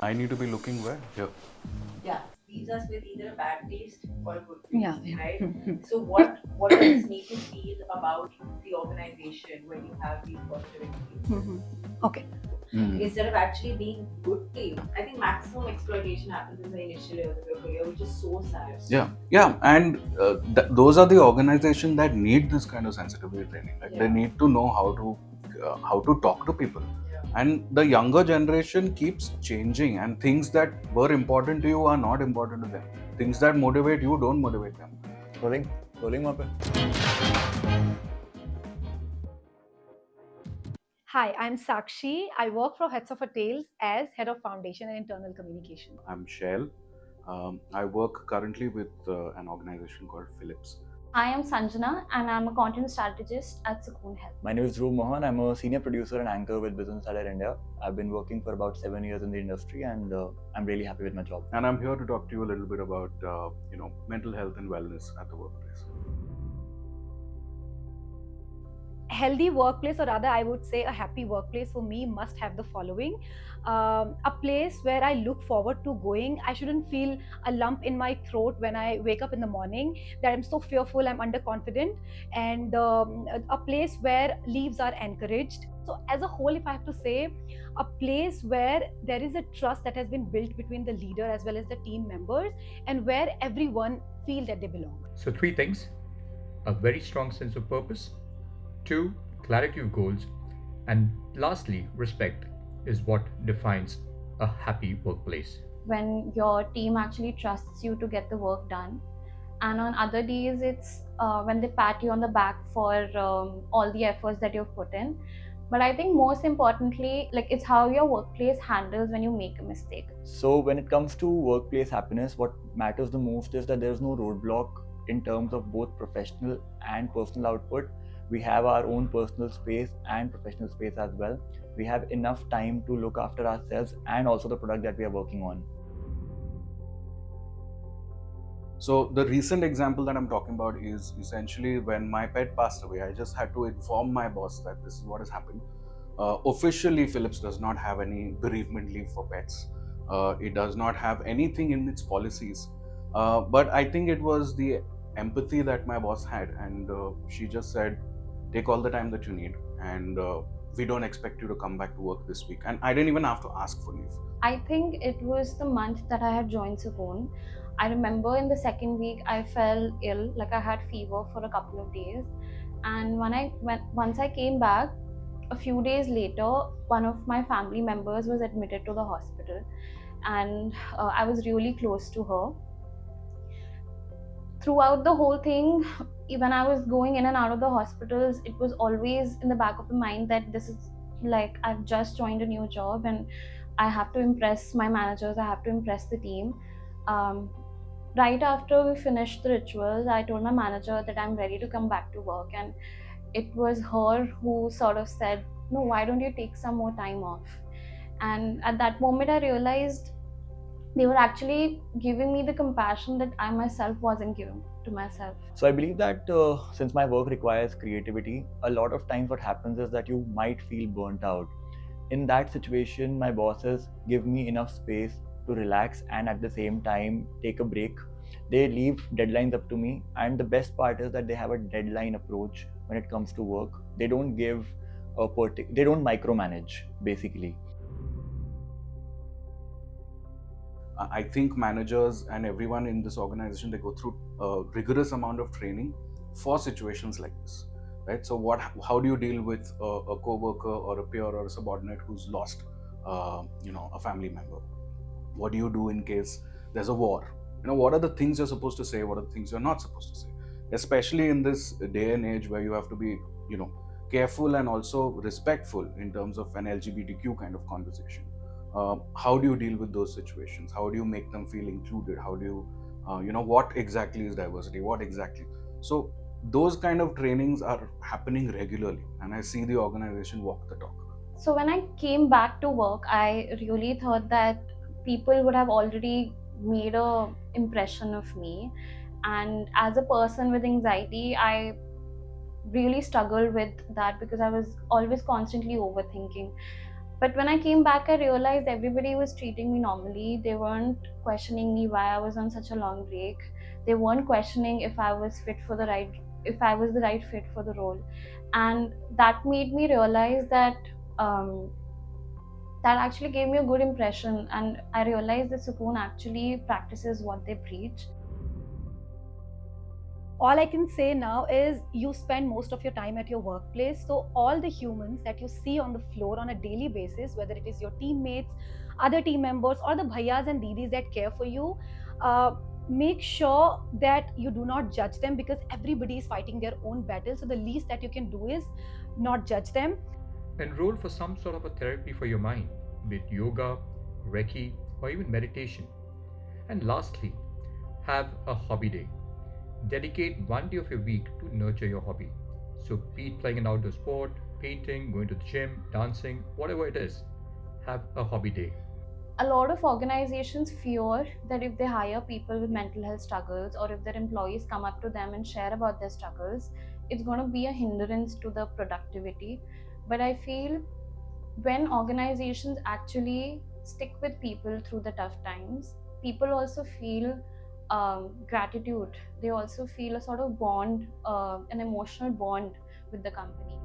I need to be looking where? Here. Yeah, leaves us with either a bad taste or a good taste, Yeah. right? So what does this make you feel about the organization when you have these positive experiences? Okay. Instead of actually being good to you, I think maximum exploitation happens in the initial years of your career, which is so sad. Yeah, and those are the organizations that need this kind of sensitivity training. Like they Yeah. need to know how to talk to people. And the younger generation keeps changing, and things that were important to you are not important to them. Things that motivate you don't motivate them. Rolling वहाँ पे Hi, I'm Sakshi. I work for Heads of Hotels as Head of Foundation and Internal Communication. I'm Shell. I work currently with an organization called Philips. I am Sanjana and I'm a content strategist at Sukoon Health. My name is Dhruv Mohan. I'm a senior producer and anchor with Business Insider India. I've been working for about 7 years in the industry, and I'm really happy with my job. And I'm here to talk to you a little bit about mental health and wellness at the workplace. Healthy workplace, or rather I would say a happy workplace for me, must have the following. A place where I look forward to going. I shouldn't feel a lump in my throat when I wake up in the morning that I'm so fearful, I'm underconfident. And a place where leaves are encouraged. So as a whole, if I have to say, a place where there is a trust that has been built between the leader as well as the team members, and where everyone feel that they belong. So, three things: a very strong sense of purpose, two, clarity of goals, and lastly, respect is what defines a happy workplace. When your team actually trusts you to get the work done, and on other days, it's when they pat you on the back for all the efforts that you've put in. But I think most importantly, like it's how your workplace handles when you make a mistake. So when it comes to workplace happiness, what matters the most is that there's no roadblock in terms of both professional and personal output. We have our own personal space and professional space as well. We have enough time to look after ourselves and also the product that we are working on. So the recent example that I'm talking about is essentially when my pet passed away. I just had to inform my boss that this is what has happened. Officially, Philips does not have any bereavement leave for pets. It does not have anything in its policies. But I think it was the empathy that my boss had, and she just said, take all the time that you need, and we don't expect you to come back to work this week. And I didn't even have to ask for leave. I think it was the month that I had joined Sukoon. I remember in the second week I fell ill, like I had fever for a couple of days. And once I came back, a few days later, one of my family members was admitted to the hospital, and I was really close to her. Throughout the whole thing, when I was going in and out of the hospitals, it was always in the back of the mind that this is like I've just joined a new job and I have to impress my managers, I have to impress the team. Right after we finished the rituals, I told my manager that I'm ready to come back to work, and it was her who sort of said, no, why don't you take some more time off? And at that moment I realized they were actually giving me the compassion that I myself wasn't giving to myself. So I believe that since my work requires creativity, a lot of times what happens is that you might feel burnt out. In that situation, my bosses give me enough space to relax and at the same time take a break. They leave deadlines up to me, and the best part is that they have a deadline approach when it comes to work. They don't give they don't micromanage basically. I think managers and everyone in this organization, they go through a rigorous amount of training for situations like this, right? So how do you deal with a co-worker or a peer or a subordinate who's lost a family member? What do you do in case there's a war? What are the things you're supposed to say? What are the things you're not supposed to say? Especially in this day and age where you have to be careful and also respectful in terms of an LGBTQ kind of conversation. How do you deal with those situations? How do you make them feel included? How do you, what exactly is diversity? What exactly? So those kind of trainings are happening regularly, and I see the organization walk the talk. So when I came back to work, I really thought that people would have already made a impression of me. And as a person with anxiety, I really struggled with that because I was always constantly overthinking. But when I came back, I realized everybody was treating me normally. They weren't questioning me why I was on such a long break. They weren't questioning if I was the right fit for the role. And that made me realize that um, that actually gave me a good impression. And I realized that Sukoon actually practices what they preach. All I can say now is you spend most of your time at your workplace. So, all the humans that you see on the floor on a daily basis, whether it is your teammates, other team members, or the bhaiyas and didis that care for you, make sure that you do not judge them because everybody is fighting their own battle. So, the least that you can do is not judge them. Enroll for some sort of a therapy for your mind, be it yoga, Reiki, or even meditation. And lastly, have a hobby day. Dedicate one day of your week to nurture your hobby. So, be it playing an outdoor sport, painting, going to the gym, dancing, whatever it is, have a hobby day. A lot of organizations fear that if they hire people with mental health struggles or if their employees come up to them and share about their struggles, it's going to be a hindrance to the productivity. But I feel when organizations actually stick with people through the tough times, people also feel gratitude. They also feel a sort of bond, an emotional bond with the company.